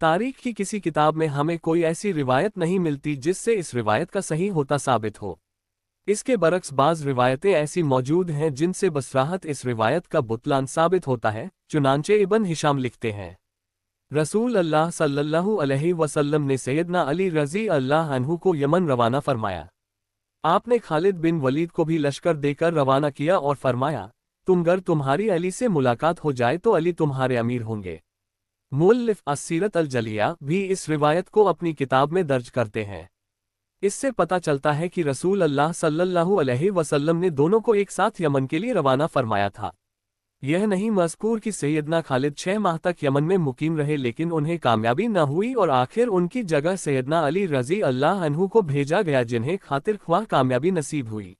तारीख की किसी किताब में हमें कोई ऐसी रिवायत नहीं मिलती जिससे इस रिवायत का सही होता साबित हो। इसके बरक्स बाज़ रिवायतें ऐसी मौजूद हैं जिनसे बसराहत इस रिवायत का बुतलान साबित होता है। चुनांचे इब्न हिशाम लिखते हैं, रसूल अल्लाह सल्लल्लाहु अलैहि वसल्लम ने सैयदना अली रज़ी अल्लाह अन्हु को यमन रवाना फरमाया। आपने खालिद बिन वलीद को भी लश्कर देकर रवाना किया और फरमाया, अगर तुम्हारी अली से मुलाकात हो जाए तो अली तुम्हारे अमीर होंगे। मुअल्लिफ अस्सीरत अल जलिया भी इस रिवायत को अपनी किताब में दर्ज करते हैं। इससे पता चलता है कि रसूल अल्लाह सल्लल्लाहु अलैहि वसल्लम ने दोनों को एक साथ यमन के लिए रवाना फरमाया था। यह नहीं मज़कूर कि सैयदना खालिद 6 माह तक यमन में मुकीम रहे, लेकिन उन्हें कामयाबी न हुई और आखिर उनकी जगह सैयदना अली रज़ी अल्लाह अन्हु को भेजा गया, जिन्हें खातिर ख्वाह कामयाबी नसीब हुई।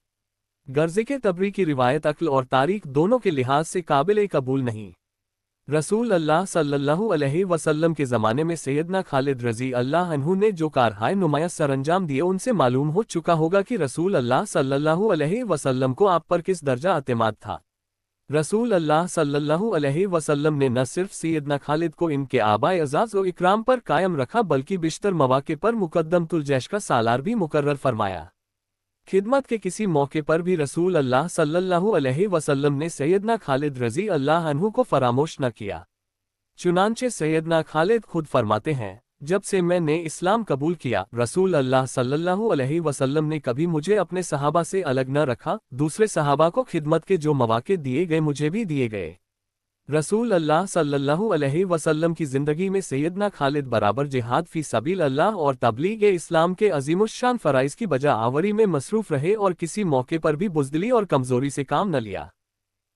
गर्ज़े के तबरी की रिवायत अक्ल और तारीख दोनों के लिहाज से काबिल कबूल नहीं। रसूल अल्लाह सल्लल्लाहु अलैहि वसल्लम के ज़माने में सैयदना खालिद रज़ी अल्लाह अन्हु ने जो कारहाय नुमाया सरअंजाम दिए, उनसे मालूम हो चुका होगा कि रसूल अल्लाह सल्लल्लाहु अलैहि वसल्लम को आप पर किस दर्जा अतेमाद था। रसूल अल्लाह सल्लल्लाहु अलैहि वसल्लम ने न सिर्फ सैयदना खालिद को इनके आबाए अज़ाज़ व इकराम पर कायम रखा, बल्कि बिश्तर मौक़े पर मुक़द्दमतुल जैश का सालार भी मुकर्रर फरमाया। खिदमत के किसी मौके पर भी रसूल अल्लाह सल्लल्लाहु अलैहि वसल्लम ने सैयदना खालिद रज़ी अल्लाह अन्हु को फरामोश न किया। चुनांचे सैयदना खालिद खुद फरमाते हैं, जब से मैंने इस्लाम कबूल किया, रसूल अल्लाह सल्लल्लाहु अलैहि वसल्लम ने कभी मुझे अपने सहाबा से अलग न रखा। दूसरे सहाबा को खिदमत के जो मौके दिए गए मुझे भी दिए गए। रसूल अल्लाह सल्लल्लाहु अलैहि वसल्लम की ज़िंदगी में सैयदना खालिद बराबर जिहाद फ़ी सबील अल्लाह और तबलीग इस्लाम के अज़ीमुश्शान फ़राइज़ की बजा आवरी में मसरूफ़ रहे और किसी मौके पर भी बुज़दिली और कमज़ोरी से काम न लिया।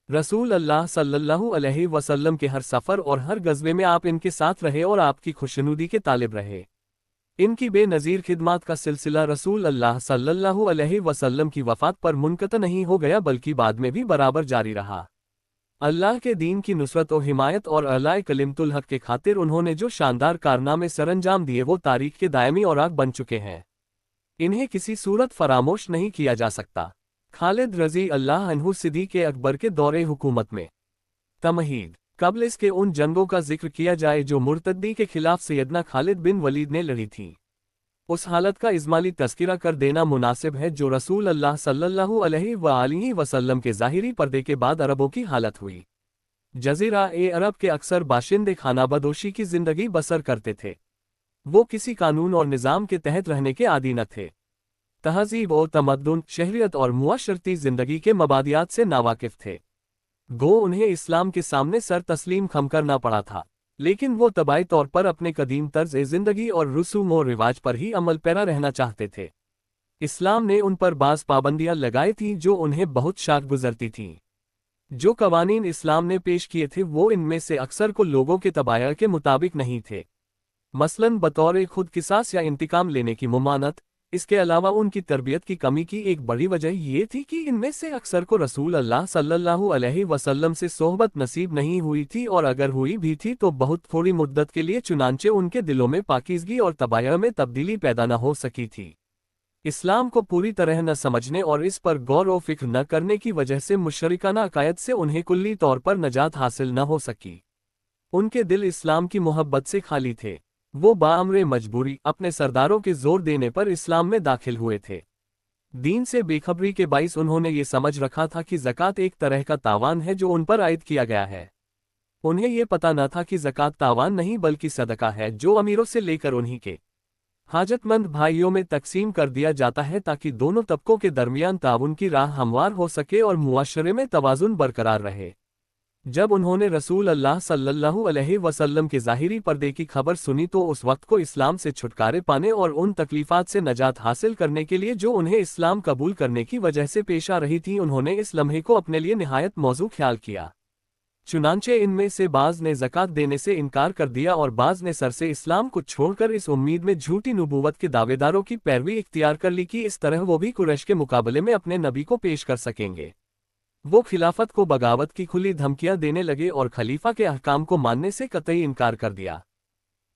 रसूल अल्लाह सल्लल्लाहु अलैहि वसल्लम के हर सफ़र और हर गज़वे में आप इनके साथ रहे और आपकी खुशनुदी के तालिब रहे। इनकी बेनज़ीर खिदमत का सिलसिला रसूल अल्लाह सल्लल्लाहु अलैहि वसल्लम की वफ़ात पर मुनक़ता नहीं हो गया, बल्कि बाद में भी बराबर जारी रहा। अल्लाह के दीन की नुसरत और हिमायत और अलाए कलिमतुल हक़ के खातिर उन्होंने जो शानदार कारनामे सरअंजाम दिए, वो तारीख़ के दायमी औराक बन चुके हैं। इन्हें किसी सूरत फरामोश नहीं किया जा सकता। खालिद रज़ी अल्लाह अन्हु सिद्दीक़ अकबर के दौरे हुकूमत में तमहीद कबल इसके उन जंगों का जिक्र किया जाए जो मुर्तद्दी के खिलाफ सैयदना खालिद बिन वलीद ने लड़ी थीं। उस हालत का इजमाली तज़किरा कर देना मुनासिब है जो रसूल अल्लाह सल्लल्लाहु अलैहि वसल्लम के ज़ाहिरी पर्दे के बाद अरबों की हालत हुई। जज़ीरा ए अरब के अक्सर बाशिंदे खानाबदोशी की ज़िंदगी बसर करते थे। वो किसी कानून और निज़ाम के तहत रहने के आदी न थे। तहज़ीब और तमद्दुन, शहरियत और मुआशरती ज़िंदगी के मबादियात से नावाकिफ़ थे। गो उन्हें इस्लाम के सामने सर तस्लीम खम करना पड़ा था, लेकिन वो तबाई तौर पर अपने कदीम तर्ज़ ज़िंदगी और रसूम और रिवाज पर ही अमल पैरा रहना चाहते थे। इस्लाम ने उन पर बाज़ पाबंदियाँ लगाई थीं जो उन्हें बहुत शाक गुज़रती थीं। जो कवानीन इस्लाम ने पेश किए थे वो इनमें से अक्सर को लोगों के तबाया के मुताबिक नहीं थे। मसलन बतौर खुद किसास या इंतकाम लेने की मुमानत। इसके अलावा उनकी तरबियत की कमी की एक बड़ी वजह ये थी कि इनमें से अक्सर को रसूल अल्लाह सल्लल्लाहु अलैहि वसल्लम से सोहबत नसीब नहीं हुई थी, और अगर हुई भी थी तो बहुत थोड़ी मुद्दत के लिए, चुनांचे उनके दिलों में पाकीज़गी और तबाया में तब्दीली पैदा न हो सकी थी। इस्लाम को पूरी तरह न समझने और इस पर गौर व फिक्र न करने की वजह से मुशरिकाना अकायद से उन्हें कुल्ली तौर पर नजात हासिल न हो सकी। उनके दिल इस्लाम की मोहब्बत से खाली थे। वो बाअमरे मजबूरी अपने सरदारों के जोर देने पर इस्लाम में दाखिल हुए थे। दीन से बेखबरी के बाइस उन्होंने ये समझ रखा था कि ज़कात एक तरह का तावान है जो उन पर आयद किया गया है। उन्हें ये पता न था कि ज़कात तावान नहीं बल्कि सदका है जो अमीरों से लेकर उन्हीं के हाजतमंद भाइयों में तकसीम कर दिया जाता है, ताकि दोनों तबकों के दरमियान ताउन की राह हमवार हो सके और मुआशरे में तवाज़ुन बरकरार रहे। जब उन्होंने रसूल अल्लाह सल्लल्लाहु अलैहि वसल्लम के ज़ाहिरी पर्दे की खबर सुनी तो उस वक्त को इस्लाम से छुटकारे पाने और उन तकलीफ़ात से नजात हासिल करने के लिए जो उन्हें इस्लाम कबूल करने की वजह से पेश आ रही थी, उन्होंने इस लम्हे को अपने लिए निहायत मौजू ख्याल किया। चुनांचे इनमें से बाज़ ने ज़कात देने से इनकार कर दिया और बाज़ ने सर से इस्लाम को छोड़कर इस उम्मीद में झूठी नबूवत के दावेदारों की पैरवी इख्तियार कर ली कि इस तरह वो भी कुरैश के मुकाबले में अपने नबी को पेश कर सकेंगे। वो खिलाफत को बगावत की खुली धमकियां देने लगे और खलीफा के अहकाम को मानने से कतई इनकार कर दिया।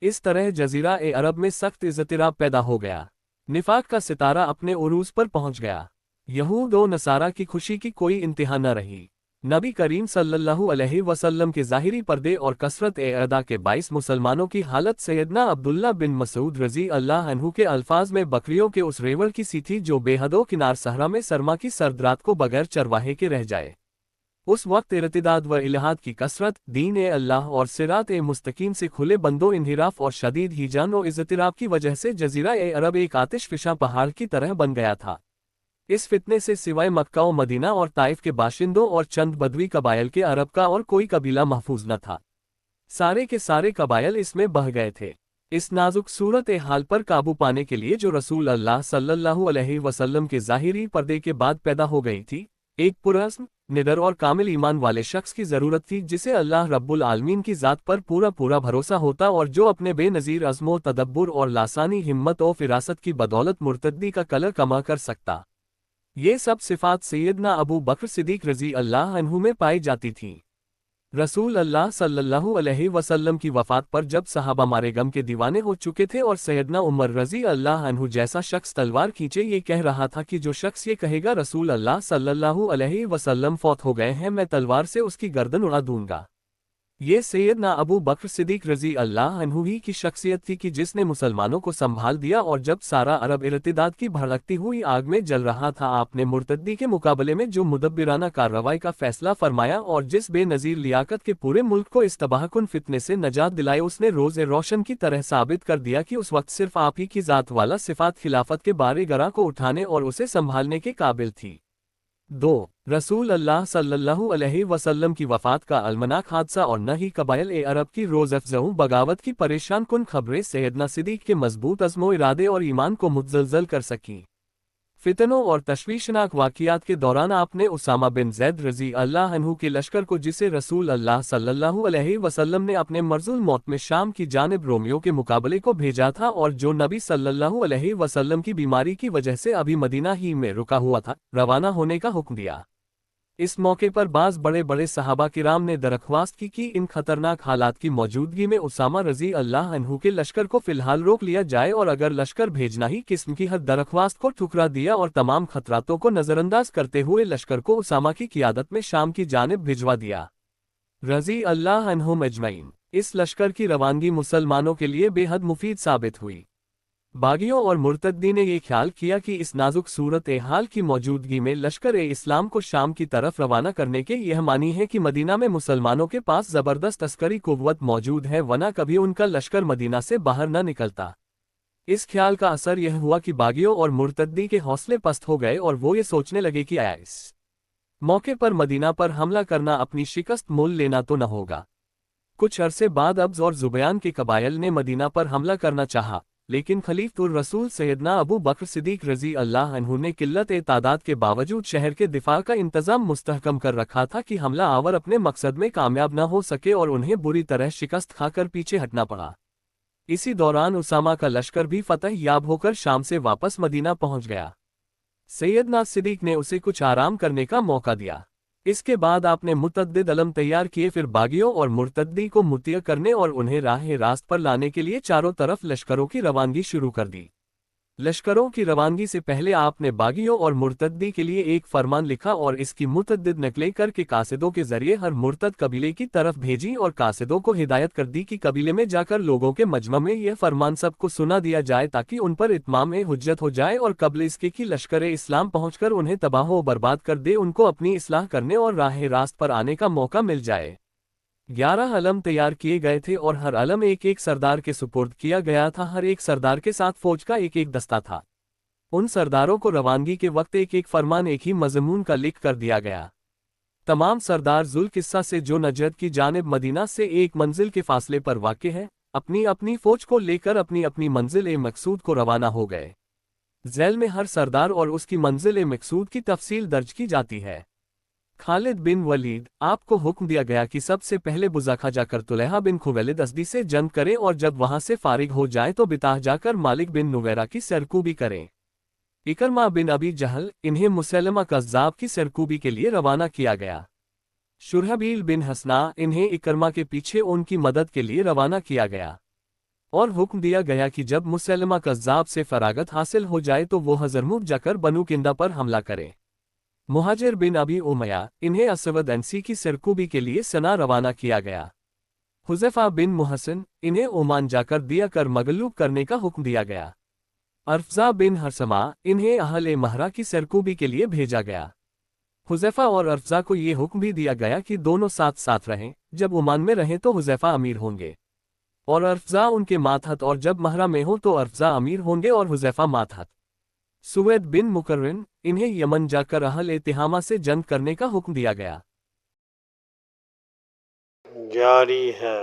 इस तरह जज़ीरा ए अरब में सख्त इज़्तिराब पैदा हो गया। निफाक का सितारा अपने उरूज पर पहुंच गया। यहूद व नसारा की खुशी की कोई इंतहा न रही। نبی کریم صلی اللہ علیہ وسلم کے ظاہری پردے اور کثرت ادا کے باعث مسلمانوں کی حالت سیدنا عبداللہ بن مسعود رضی اللہ عنہ کے الفاظ میں بکریوں کے اس ریوڑ کی سی تھی جو بے حد و کنار صحرا میں سرما کی سرد رات کو بغیر چرواہے کے رہ جائے۔ اس وقت ارتداد و الحاد کی کثرت، دین اللہ اور صراط مستقیم سے کھلے بندوں انحراف اور شدید ہیجان و اضطراب کی وجہ سے جزیرہ عرب ایک آتش فشاں پہاڑ کی طرح بن گیا تھا۔ اس فتنے سے سوائے مکہ و مدینہ اور طائف کے باشندوں اور چند بدوی قبائل کے عرب کا اور کوئی قبیلہ محفوظ نہ تھا۔ سارے کے سارے قبائل اس میں بہہ گئے تھے۔ اس نازک صورت حال پر قابو پانے کے لیے جو رسول اللہ صلی اللہ علیہ وسلم کے ظاہری پردے کے بعد پیدا ہو گئی تھی، ایک پرعزم، نڈر اور کامل ایمان والے شخص کی ضرورت تھی جسے اللہ رب العالمین کی ذات پر پورا بھروسہ ہوتا اور جو اپنے بے نظیر عزم و تدبر اور لاسانی ہمت و فراست کی بدولت مرتدی کا کلر کما کر سکتا۔ یہ سب صفات سیدنا ابو بکر صدیق رضی اللہ عنہ میں پائی جاتی تھیں۔ رسول اللہ صلی اللہ علیہ وسلم کی وفات پر جب صحابہ مارے غم کے دیوانے ہو چکے تھے اور سیدنا عمر رضی اللہ عنہ جیسا شخص تلوار کھینچے یہ کہہ رہا تھا کہ جو شخص یہ کہے گا رسول اللہ صلی اللہ علیہ وسلم فوت ہو گئے ہیں میں تلوار سے اس کی گردن اڑا دوں گا، یہ سیدنا ابو بکر صدیق رضی اللہ عنہ ہی کی شخصیت تھی کہ جس نے مسلمانوں کو سنبھال دیا، اور جب سارا عرب ارتداد کی بھڑکتی ہوئی آگ میں جل رہا تھا آپ نے مرتدی کے مقابلے میں جو مدبرانہ کارروائی کا فیصلہ فرمایا اور جس بے نظیر لیاقت کے پورے ملک کو اس تباہ کن فتنے سے نجات دلائے اس نے روز روشن کی طرح ثابت کر دیا کہ اس وقت صرف آپ ہی کی ذات والا صفات خلافت کے بارے گراں کو اٹھانے اور اسے سنبھالنے کے قابل تھی۔ 2. رسول اللہ صلی اللہ علیہ وسلم کی وفات کا المناک حادثہ اور نہ ہی قبائل عرب کی روز افزوں بغاوت کی پریشان کن خبریں سیدنا صدیق کے مضبوط عزم و ارادے اور ایمان کو متزلزل کر سکیں۔ فتنوں اور تشویشناک واقعات کے دوران آپ نے اسامہ بن زید رضی اللہ عنہ کے لشکر کو جسے رسول اللہ صلی اللہ علیہ وسلم نے اپنے مرض الموت میں شام کی جانب رومیوں کے مقابلے کو بھیجا تھا اور جو نبی صلی اللہ علیہ وسلم کی بیماری کی وجہ سے ابھی مدینہ ہی میں رکا ہوا تھا، روانہ ہونے کا حکم دیا۔ اس موقع پر بعض بڑے بڑے صحابہ کرام نے درخواست کی کہ ان خطرناک حالات کی موجودگی میں اسامہ رضی اللہ عنہ کے لشکر کو فی الحال روک لیا جائے، اور اگر لشکر بھیجنا ہی قسم کی حد درخواست کو ٹھکرا دیا اور تمام خطراتوں کو نظر انداز کرتے ہوئے لشکر کو اسامہ کی قیادت میں شام کی جانب بھجوا دیا رضی اللہ عنہم اجمعین۔ اس لشکر کی روانگی مسلمانوں کے لیے بے حد مفید ثابت ہوئی۔ باغیوں اور مرتدی نے یہ خیال کیا کہ اس نازک صورت حال کی موجودگی میں لشکر اسلام کو شام کی طرف روانہ کرنے کے یہ معنی ہے کہ مدینہ میں مسلمانوں کے پاس زبردست عسکری قوت موجود ہے، ورنہ کبھی ان کا لشکر مدینہ سے باہر نہ نکلتا۔ اس خیال کا اثر یہ ہوا کہ باغیوں اور مرتدی کے حوصلے پست ہو گئے اور وہ یہ سوچنے لگے کہ آیا اس موقع پر مدینہ پر حملہ کرنا اپنی شکست مول لینا تو نہ ہوگا۔ کچھ عرصے بعد ابز اور زبیان کے قبائل نے مدینہ پر حملہ کرنا چاہا، لیکن خلیفۃ الرسول سیدنا ابو بکر صدیق رضی اللہ عنہ نے قلت تعداد کے باوجود شہر کے دفاع کا انتظام مستحکم کر رکھا تھا کہ حملہ آور اپنے مقصد میں کامیاب نہ ہو سکے اور انہیں بری طرح شکست کھا کر پیچھے ہٹنا پڑا۔ اسی دوران اسامہ کا لشکر بھی فتح یاب ہو کر شام سے واپس مدینہ پہنچ گیا۔ سیدنا صدیق نے اسے کچھ آرام کرنے کا موقع دیا۔ اس کے بعد آپ نے متعدد علم تیار کیے، پھر باغیوں اور مرتدی کو مطیع کرنے اور انہیں راہ راست پر لانے کے لیے چاروں طرف لشکروں کی روانگی شروع کر دی۔ لشکروں کی روانگی سے پہلے آپ نے باغیوں اور مرتدی کے لیے ایک فرمان لکھا اور اس کی متعدد نقلیں کر کے قاصدوں کے ذریعے ہر مرتد قبیلے کی طرف بھیجی اور قاصدوں کو ہدایت کر دی کہ قبیلے میں جا کر لوگوں کے مجمع میں یہ فرمان سب کو سنا دیا جائے تاکہ ان پر اتمام حجت ہو جائے، اور قبل اس کے کہ لشکر اسلام پہنچ کر انہیں تباہ و برباد کر دے ان کو اپنی اصلاح کرنے اور راہ راست پر آنے کا موقع مل جائے۔ 11 علم تیار کیے گئے تھے اور ہر علم ایک ایک سردار کے سپرد کیا گیا تھا۔ ہر ایک سردار کے ساتھ فوج کا ایک ایک دستہ تھا۔ ان سرداروں کو روانگی کے وقت ایک ایک فرمان ایک ہی مضمون کا لکھ کر دیا گیا۔ تمام سردار ذوالقصہ سے جو نجد کی جانب مدینہ سے ایک منزل کے فاصلے پر واقع ہے، اپنی اپنی فوج کو لے کر اپنی اپنی منزل مقصود کو روانہ ہو گئے۔ ذیل میں ہر سردار اور اس کی منزل مقصود کی تفصیل درج کی جاتی ہے۔ خالد بن ولید، آپ کو حکم دیا گیا کہ سب سے پہلے بزاخہ جا کر طلحہ بن خویلد ازدی سے جنگ کریں اور جب وہاں سے فارغ ہو جائیں تو بتاح جا کر مالک بن نویرہ کی سرکوبی کریں۔ اکرمہ بن ابی جہل، انہیں مسیلمہ کذاب کی سرکوبی کے لیے روانہ کیا گیا۔ شرحبیل بن حسنہ، انہیں اکرمہ کے پیچھے ان کی مدد کے لیے روانہ کیا گیا، اور حکم دیا گیا کہ جب مسیلمہ کذاب سے فراغت حاصل ہو جائے تو وہ حضرموت جا کر بنو کندہ پر حملہ کرے۔ मुहाजिर बिन अबी उमैया, इन्हें असवद एनसी की सरकूबी के लिए सना रवाना किया गया। हुज़ैफा बिन मुहसिन, इन्हें ओमान जाकर दिया कर मगलूब करने का हुक्म दिया गया। अरफजा बिन हरसमा, इन्हें अहले महरा की सरकूबी के लिए भेजा गया। हुज़ैफा और अरफजा को ये हुक्म भी दिया गया कि दोनों साथ साथ रहें, जब ओमान में रहें तो हुज़ैफा अमीर होंगे और अरफजा उनके मातहत, और जब महरा में हो तो अरफजा अमीर होंगे और हुज़ैफा मातहत। सुवैद बिन मुकर्रिन, इन्हें यमन जाकर अहल तिहामा से जंग करने का हुक्म दिया गया। जारी है।